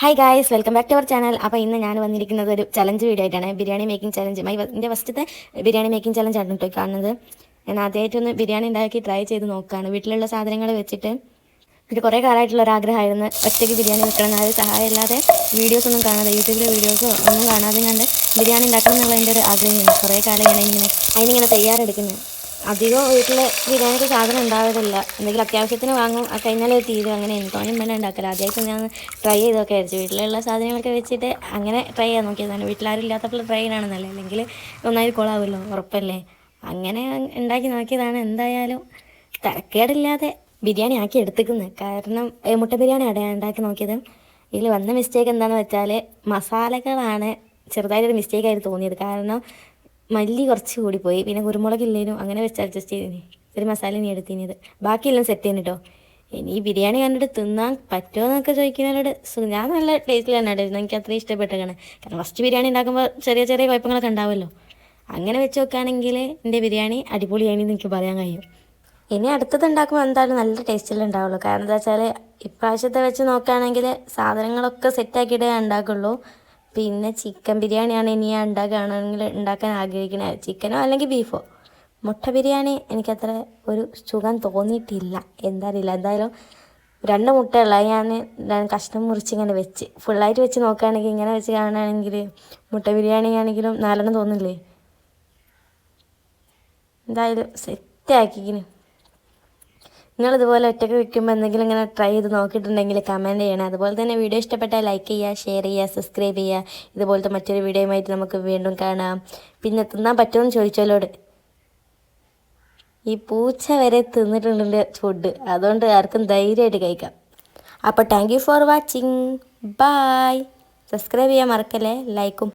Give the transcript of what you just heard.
Hi guys, welcome back to our channel. അപ്പോൾ ഇന്ന് ഞാൻ വന്നിരിക്കുന്നത് ഒരു ചലഞ്ച് വീഡിയോ ആയിട്ടാണ്. Biryani making challenge. എൻ്റെ ഫസ്റ്റത്തെ ബിരിയാണി മേക്കിംഗ് ചലഞ്ച് ആണ് കേട്ടോ കാണുന്നത്. ഞാൻ ആദ്യമായിട്ടൊന്ന് ബിരിയാണി ഉണ്ടാക്കി ട്രൈ ചെയ്ത് നോക്കുകയാണ് വീട്ടിലുള്ള സാധനങ്ങൾ വെച്ചിട്ട്. ഇത് കുറേ കാലമായിട്ടുള്ള ഒരു ആഗ്രഹമായിരുന്നു, ഒറ്റയ്ക്ക് ബിരിയാണി വെക്കണം. ആരും സഹായം ഇല്ലാതെ വീഡിയോസൊന്നും കാണാതെ, യൂട്യൂബിലെ വീഡിയോസോ ഒന്നും കാണാതെ കണ്ട് ബിരിയാണി ഉണ്ടാക്കണം എന്നുള്ളതിൻ്റെ ഒരു ആഗ്രഹമാണ്. കുറേ കാലം അതിനിങ്ങനെ തയ്യാറെടുക്കുന്നത്. അധികം വീട്ടിൽ ബിരിയാണിക്ക് സാധനം ഉണ്ടാവലില്ല. എന്തെങ്കിലും അത്യാവശ്യത്തിന് വാങ്ങും, കഴിഞ്ഞാൽ തീരും. അങ്ങനെ തോനും വേണ്ട ഉണ്ടാക്കില്ല. ആദ്യമായിട്ട് ഞാൻ ട്രൈ ചെയ്തൊക്കെ ആയിരിച്ചു. വീട്ടിലുള്ള സാധനങ്ങളൊക്കെ വെച്ചിട്ട് അങ്ങനെ ട്രൈ ചെയ്യാൻ നോക്കിയതാണ്. വീട്ടിലാരും ഇല്ലാത്തപ്പോൾ ട്രൈ ചെയ്യണമെന്നല്ലേ, അല്ലെങ്കിൽ ഒന്നായി കൊളാവുമല്ലോ, ഉറപ്പല്ലേ. അങ്ങനെ ഉണ്ടാക്കി നോക്കിയതാണ്. എന്തായാലും തരക്കേടില്ലാതെ ബിരിയാണി ആക്കി എടുത്തിക്കുന്നത്. കാരണം മുട്ട ബിരിയാണിയാണ് ഞാൻ ഉണ്ടാക്കി നോക്കിയത്. ഇതിൽ വന്ന മിസ്റ്റേക്ക് എന്താണെന്ന് വെച്ചാൽ മസാലകളാണ് ചെറുതായിട്ടൊരു മിസ്റ്റേക്കായിട്ട് തോന്നിയത്. കാരണം മല്ലി കുറച്ച് കൂടിപ്പോയി, പിന്നെ കുരുമുളക് ഇല്ലേനും അങ്ങനെ വെച്ച് അഡ്ജസ്റ്റ് ചെയ്തിന്. ഒരു മസാല ഇനി എടുത്തിനത്, ബാക്കിയെല്ലാം സെറ്റ് ചെയ്യുന്നു കേട്ടോ. ഇനി ഈ ബിരിയാണി കണ്ടിട്ട് തിന്നാൻ പറ്റുമോ എന്നൊക്കെ ചോദിക്കുന്നവരോട് ഞാൻ നല്ല ടേസ്റ്റിൽ തന്നെ ഉണ്ടായിരുന്നു. എനിക്ക് അത്രയും ഇഷ്ടപ്പെട്ടതാണ്. കാരണം ഫസ്റ്റ് ബിരിയാണി ഉണ്ടാക്കുമ്പോൾ ചെറിയ ചെറിയ കുഴപ്പങ്ങളൊക്കെ ഉണ്ടാവുമല്ലോ. അങ്ങനെ വെച്ച് നോക്കുകയാണെങ്കിൽ എൻ്റെ ബിരിയാണി അടിപൊളിയാണെന്ന് എനിക്ക് പറയാൻ കഴിയും. ഇനി അടുത്തത് ഉണ്ടാക്കുമ്പോൾ എന്തായാലും നല്ല ടേസ്റ്റിൽ ഉണ്ടാവുള്ളൂ. കാരണം എന്താ വെച്ചാൽ ഇപ്രാവശ്യത്തെ വെച്ച് നോക്കുകയാണെങ്കിൽ സാധനങ്ങളൊക്കെ സെറ്റാക്കിയിട്ടേ ഉണ്ടാക്കുള്ളൂ. പിന്നെ ചിക്കൻ ബിരിയാണിയാണ് ഇനി ഞാൻ ഉണ്ടാക്കാൻ ആഗ്രഹിക്കുന്നത്. ചിക്കനോ അല്ലെങ്കിൽ ബീഫോ. മുട്ട ബിരിയാണി എനിക്കത്ര ഒരു സുഖം തോന്നിയിട്ടില്ല, എന്താ അറിയില്ല. എന്തായാലും 2 മുട്ടയുള്ള ഞാൻ കഷ്ണം മുറിച്ച് ഇങ്ങനെ വെച്ച് ഫുള്ളായിട്ട് വെച്ച് നോക്കുകയാണെങ്കിൽ, ഇങ്ങനെ വെച്ച് കാണുകയാണെങ്കിൽ മുട്ട ബിരിയാണി ആണെങ്കിലും 4 തോന്നില്ലേ. എന്തായാലും സെറ്റാക്കിക്കിന്. നിങ്ങളിതുപോലെ ഒറ്റയ്ക്ക് വെക്കുമ്പോൾ എന്തെങ്കിലും ഇങ്ങനെ ട്രൈ ചെയ്ത് നോക്കിയിട്ടുണ്ടെങ്കിൽ കമൻറ്റ് ചെയ്യണം. അതുപോലെ തന്നെ വീഡിയോ ഇഷ്ടപ്പെട്ടാൽ ലൈക്ക് ചെയ്യുക, ഷെയർ ചെയ്യുക, സബ്സ്ക്രൈബ് ചെയ്യുക. ഇതുപോലത്തെ മറ്റൊരു വീഡിയോയുമായിട്ട് നമുക്ക് വീണ്ടും കാണാം. പിന്നെ തിന്നാൻ പറ്റുമെന്ന് ചോദിച്ചോലോട്. ഈ പൂച്ച വരെ തിന്നിട്ടുണ്ട് ഫുഡ്, അതുകൊണ്ട് ആർക്കും ധൈര്യമായിട്ട് കഴിക്കാം. അപ്പോൾ thank you for watching. Bye. Subscribe ചെയ്യാൻ മറക്കല്ലേ, ലൈക്കും